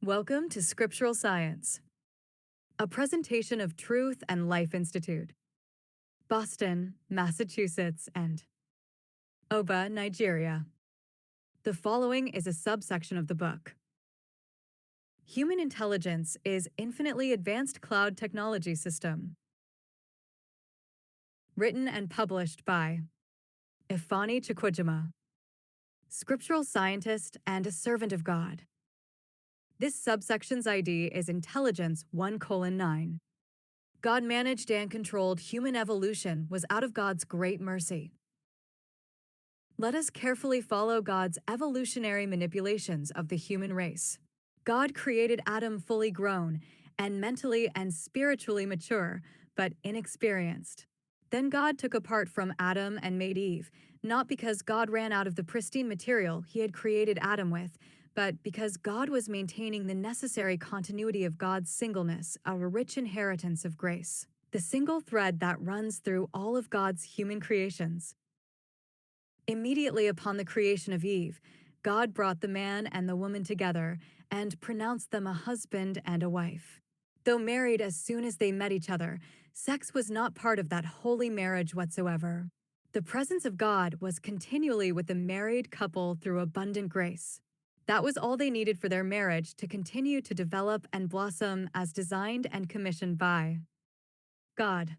Welcome to Scriptural Science, a presentation of Truth and Life Institute, Boston, Massachusetts, and Oba, Nigeria. The following is a subsection of the book. Human Intelligence is Infinitely Advanced Cloud Technology System. Written and published by Ifeanyi Chukwujima, scriptural scientist and a servant of God. This subsection's ID is Intelligence 1:9. God managed and controlled human evolution was out of God's great mercy. Let us carefully follow God's evolutionary manipulations of the human race. God created Adam fully grown and mentally and spiritually mature, but inexperienced. Then God took a part from Adam and made Eve, not because God ran out of the pristine material he had created Adam with, but because God was maintaining the necessary continuity of God's singleness, our rich inheritance of grace, the single thread that runs through all of God's human creations. Immediately upon the creation of Eve, God brought the man and the woman together and pronounced them a husband and a wife. Though married as soon as they met each other, sex was not part of that holy marriage whatsoever. The presence of God was continually with the married couple through abundant grace. That was all they needed for their marriage to continue to develop and blossom as designed and commissioned by God.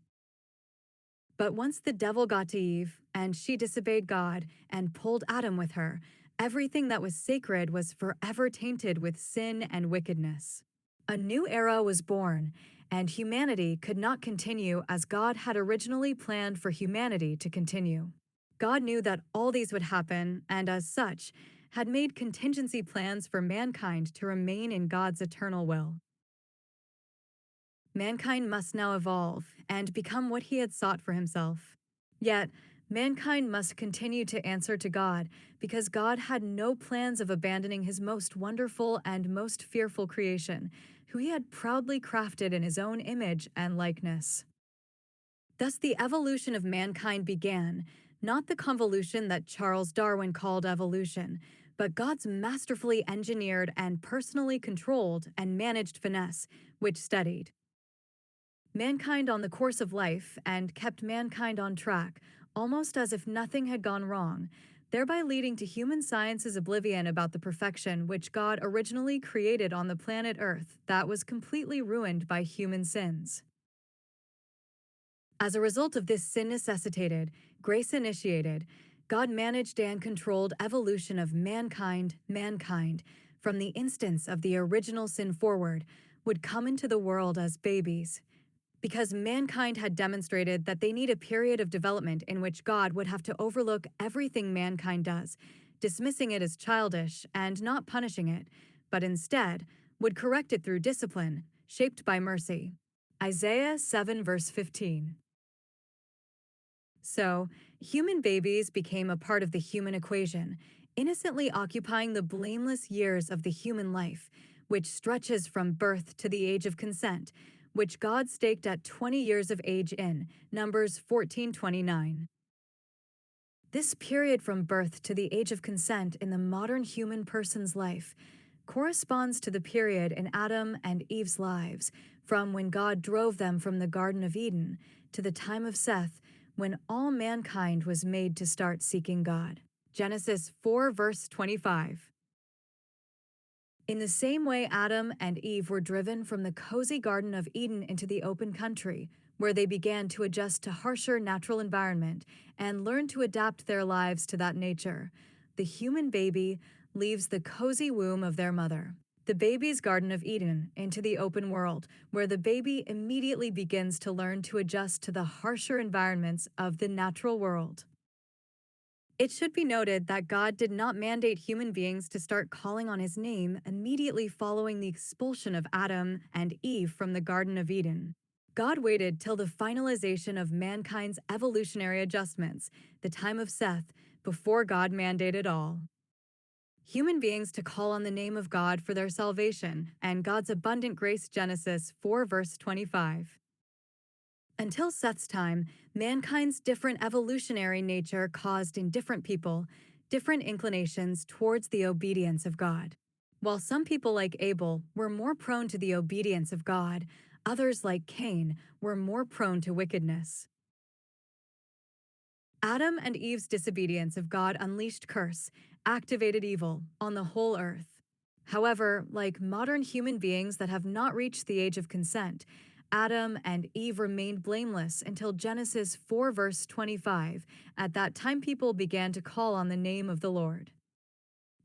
But once the devil got to Eve, and she disobeyed God and pulled Adam with her, everything that was sacred was forever tainted with sin and wickedness. A new era was born, and humanity could not continue as God had originally planned for humanity to continue. God knew that all these would happen, and as such, had made contingency plans for mankind to remain in God's eternal will. Mankind must now evolve and become what he had sought for himself. Yet, mankind must continue to answer to God because God had no plans of abandoning his most wonderful and most fearful creation, who he had proudly crafted in his own image and likeness. Thus the evolution of mankind began, not the convolution that Charles Darwin called evolution, but God's masterfully engineered and personally controlled and managed finesse, which steadied mankind on the course of life and kept mankind on track, almost as if nothing had gone wrong, thereby leading to human science's oblivion about the perfection which God originally created on the planet Earth that was completely ruined by human sins. As a result of this sin-necessitated, grace-initiated, God managed and controlled evolution of mankind, from the instance of the original sin forward, would come into the world as babies, because mankind had demonstrated that they need a period of development in which God would have to overlook everything mankind does, dismissing it as childish and not punishing it, but instead would correct it through discipline, shaped by mercy. Isaiah 7 verse 15. So, human babies became a part of the human equation, innocently occupying the blameless years of the human life, which stretches from birth to the age of consent, which God staked at 20 years of age in Numbers 14:29. This period from birth to the age of consent in the modern human person's life corresponds to the period in Adam and Eve's lives, from when God drove them from the Garden of Eden to the time of Seth, when all mankind was made to start seeking God. Genesis 4 verse 25. In the same way Adam and Eve were driven from the cozy Garden of Eden into the open country, where they began to adjust to harsher natural environment and learn to adapt their lives to that nature, the human baby leaves the cozy womb of their mother, the baby's Garden of Eden, into the open world, where the baby immediately begins to learn to adjust to the harsher environments of the natural world. It should be noted that God did not mandate human beings to start calling on his name immediately following the expulsion of Adam and Eve from the Garden of Eden. God waited till the finalization of mankind's evolutionary adjustments, the time of Seth, before God mandated all human beings to call on the name of God for their salvation and God's abundant grace. Genesis 4 verse 25. Until Seth's time, mankind's different evolutionary nature caused in different people different inclinations towards the obedience of God. While some people like Abel were more prone to the obedience of God, others like Cain were more prone to wickedness. Adam and Eve's disobedience of God unleashed curse, activated evil on the whole earth. However, like modern human beings that have not reached the age of consent, Adam and Eve remained blameless until Genesis 4, verse 25. At that time, people began to call on the name of the Lord.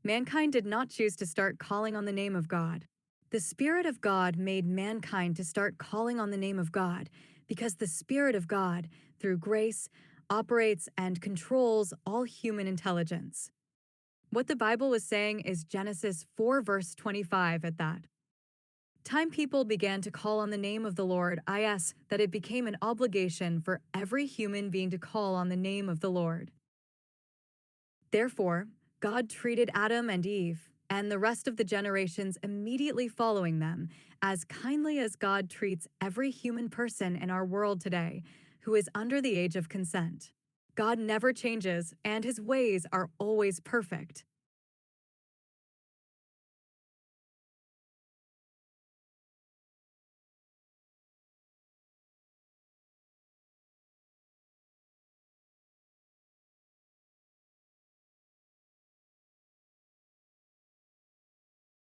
Mankind did not choose to start calling on the name of God. The Spirit of God made mankind to start calling on the name of God because the Spirit of God, through grace, operates and controls all human intelligence. What the Bible was saying is Genesis 4, verse 25 at that. Time people began to call on the name of the Lord, is that it became an obligation for every human being to call on the name of the Lord. Therefore, God treated Adam and Eve and the rest of the generations immediately following them as kindly as God treats every human person in our world today who is under the age of consent. God never changes, and his ways are always perfect.